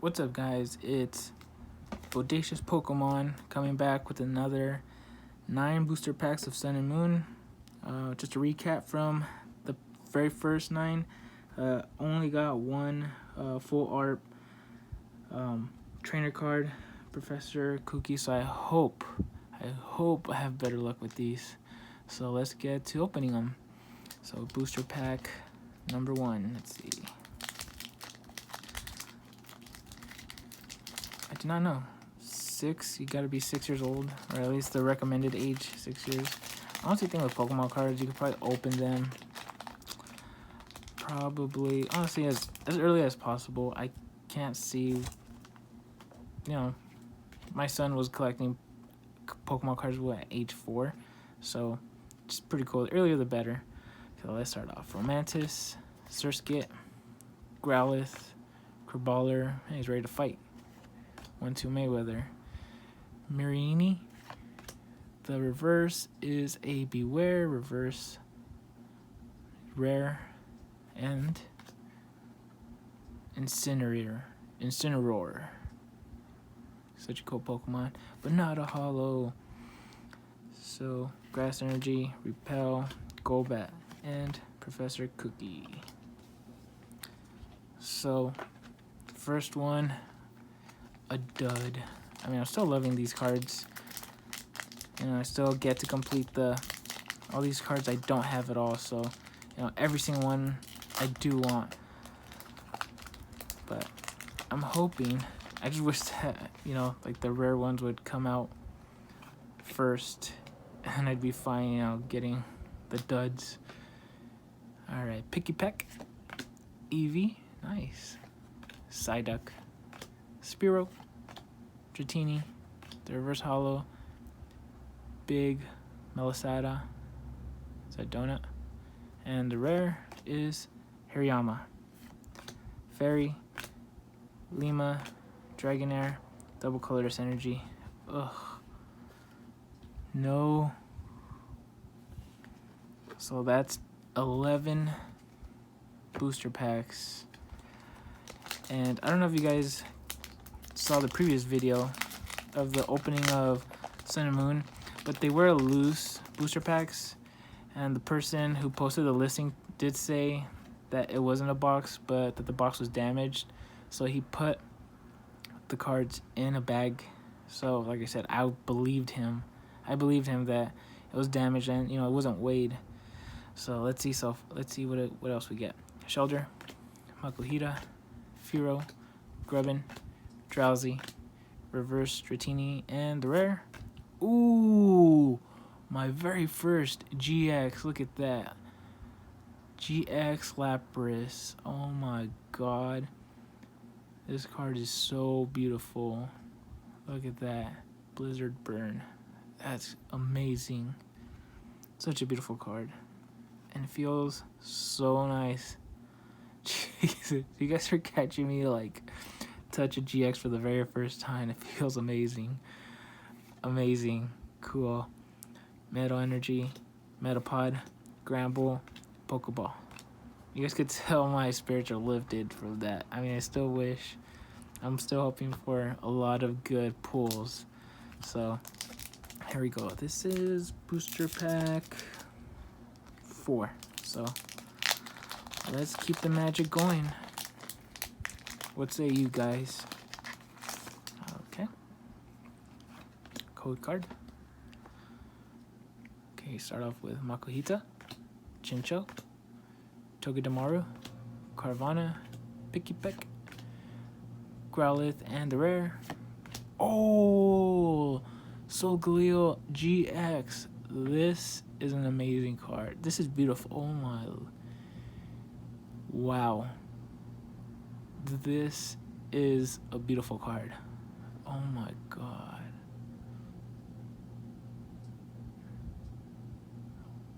What's up, guys? It's Bodacious Pokemon coming back with another 9 booster packs of Sun and Moon. Just a recap from the very first 9. Only got one full art trainer card, Professor Cookie. So I hope I have better luck with these. So let's get to opening them. So booster pack number 1. Let's see. I do not know. 6, you gotta be 6 years old, or at least the recommended age, 6 years. I honestly think with Pokemon cards, you could probably open them probably, honestly, as early as possible. I can't see, my son was collecting Pokemon cards at age 4, so it's pretty cool. The earlier the better. So let's start off. Romantis, Surskit, Growlithe, Crabrawler, and he's ready to fight. 1-2 Mayweather. Mirini. The reverse is a Beware, reverse rare, and Incineroar. Such a cool Pokemon, but not a holo. So Grass Energy, Repel, Golbat, and Professor Cookie. So first one, a dud. I mean, I'm still loving these cards. I still get to complete all these cards I don't have at all. So, every single one I do want. But I'm hoping. I just wish that like the rare ones would come out first, and I'd be fine. Getting the duds. All right, Pikipek, Eevee, nice. Psyduck, Spearow, Dratini, the reverse holo, Big Melisada, is that Donut? And the rare is Hariyama, Fairy, Lima, Dragonair, Double Colorless Energy. Ugh. No. So that's 11 booster packs. And I don't know if you guys saw the previous video of the opening of Sun and Moon, but they were loose booster packs, and the person who posted the listing did say that it wasn't a box, but that the box was damaged, so he put the cards in a bag. So like I said, I believed him that it was damaged and it wasn't weighed. So let's see what else we get. Shelter, Makuhita, Firo, Grubbin, Drowsy, reverse Dratini, and the rare. Ooh, my very first GX. Look at that. GX Lapras. Oh my god. This card is so beautiful. Look at that. Blizzard Burn. That's amazing. Such a beautiful card. And it feels so nice. Jesus, you guys are catching me touch a GX for the very first time. It feels amazing. Amazing. Cool. Metal Energy, Metapod, Gramble, Pokeball. You guys could tell my spirits are lifted from that. I mean, I still wish. I'm still hoping for a lot of good pulls. So, here we go. This is booster pack 4. So, let's keep the magic going. What say you guys? Okay. Code card. Okay, start off with Makuhita, Chinchou, Togedemaru, Carvanha, Pikipek, Growlithe, and the rare. Oh, Solgaleo GX. This is an amazing card. This is beautiful. Oh my. Wow. This is a beautiful card. Oh my god.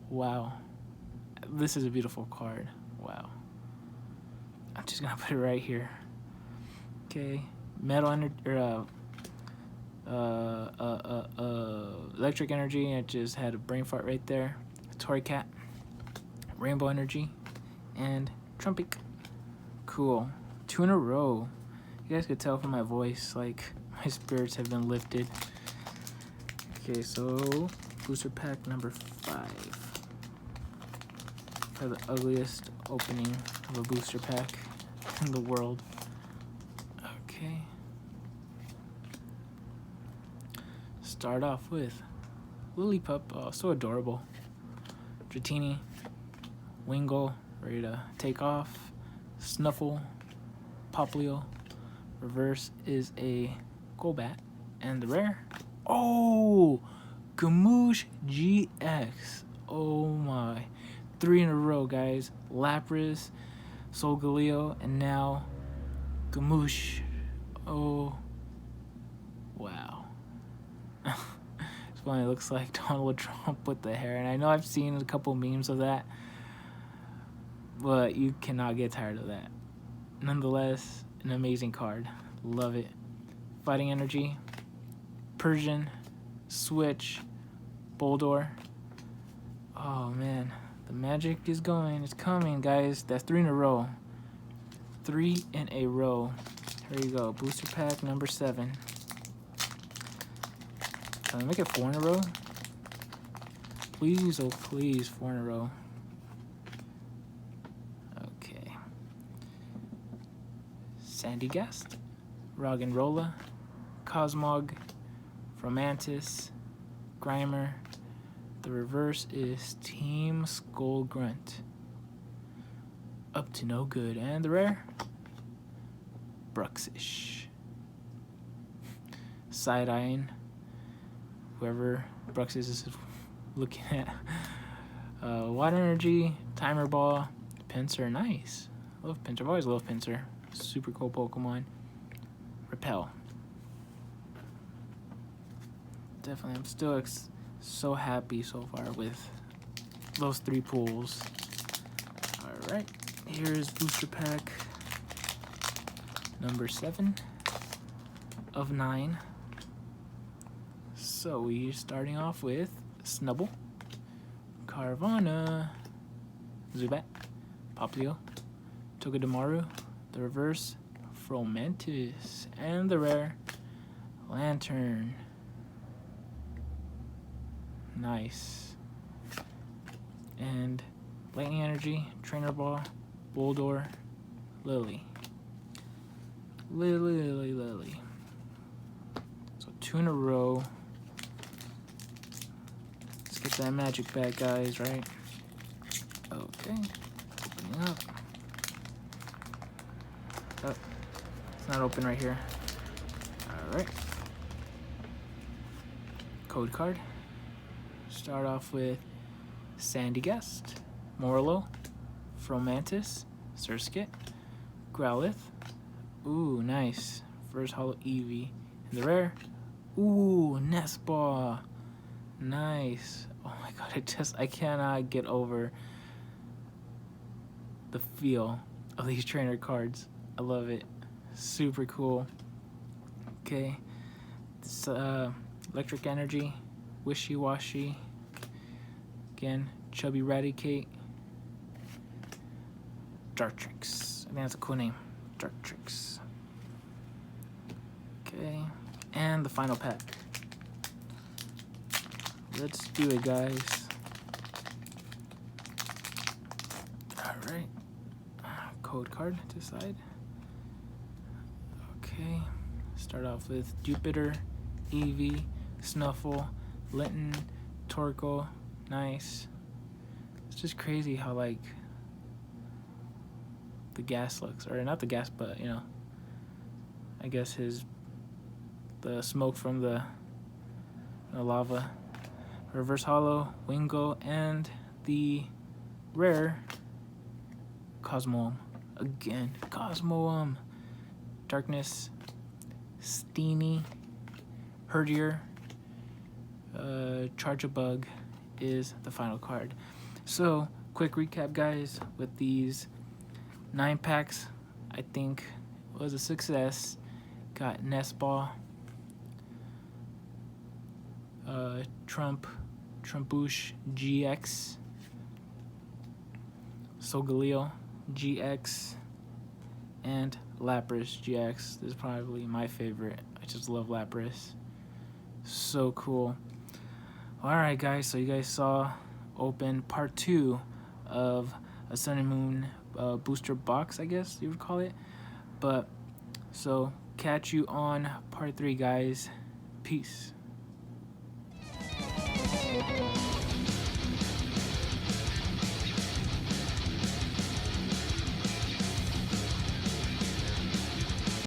Wow. This is a beautiful card. Wow. I'm just gonna put it right here. Okay. Metal Energy, Electric Energy. I just had a brain fart right there. Torracat, Rainbow Energy, and Trumpik. Cool. 2 in a row. You guys could tell from my voice, like, my spirits have been lifted. Okay, so booster pack number 5. For the ugliest opening of a booster pack in the world. Okay. Start off with Lillipup, oh, so adorable. Dratini, Wingull, ready to take off. Snuffle, Popplio. Reverse is a Golbat. And the rare, oh, Gamoosh GX. Oh my. 3 in a row, guys. Lapras, Solgaleo, and now Gamoosh. Oh, wow. It's funny, it looks like Donald Trump with the hair, and I know I've seen a couple memes of that, but you cannot get tired of that. Nonetheless, an amazing card. Love it. Fighting Energy, Persian, Switch, Boldor. Oh man, the magic is going. It's coming, guys. That's 3 in a row. 3 in a row. Here you go. Booster pack number 7. Can I make it 4 in a row? Please, oh please, 4 in a row. Okay. Sandygast, Roggenrola, Cosmog, Fromantis, Grimer. The reverse is Team Skullgrunt. Up to no good. And the rare, Bruxish. Side-eyeing whoever Bruxish is looking at. Water Energy, Timer Ball, Pinsir, nice. Love Pinsir, I've always loved Pinsir. Super cool Pokemon. Repel. Definitely, I'm still so happy so far with those 3 pulls. Alright, here's booster pack number 7 of 9. So we're starting off with Snubbull, Carvanha, Zubat, Popplio, Togedemaru, the reverse, Fromantis, and the rare, Lantern. Nice. And Lightning Energy, Trainer Ball, Boldor, Lily. Lily. So 2 in a row. Let's get that magic back, guys, right? Okay. Opening up. Oh, it's not open right here. Alright. Code card. Start off with Sandygast, Morlo, Fromantis, Surskit, Growlithe. Ooh, nice. First holo Eevee. And the rare, ooh, Nestball. Nice. Oh my god, I cannot get over the feel of these trainer cards. I love it. Super cool. Okay. This, Electric Energy, Wishy-Washy. Again, Chubby Raticate. Dartrix. I think that's a cool name. Dartrix. Okay. And the final pack. Let's do it, guys. Alright. Code card to the side. Okay. Start off with Jupiter, Eevee, Snuffle, Linton, Torkoal. Nice. It's just crazy how, like, the gas looks. Or not the gas, but, you know, I guess the smoke from the lava. Reverse holo, Wingull, and the rare Cosmoem. Again, Cosmoem. Darkness, Steenie, Herdier, Charjabug is the final card. So, quick recap, guys, with these 9 packs. I think it was a success. Got Nestball, Trumbush GX, Solgaleo GX, and Lapras GX. This is probably my favorite. I just love Lapras. So cool. Alright guys, so you guys saw open part 2 of a Sun and Moon booster box, I guess you would call it. But so catch you on part 3 guys. Peace.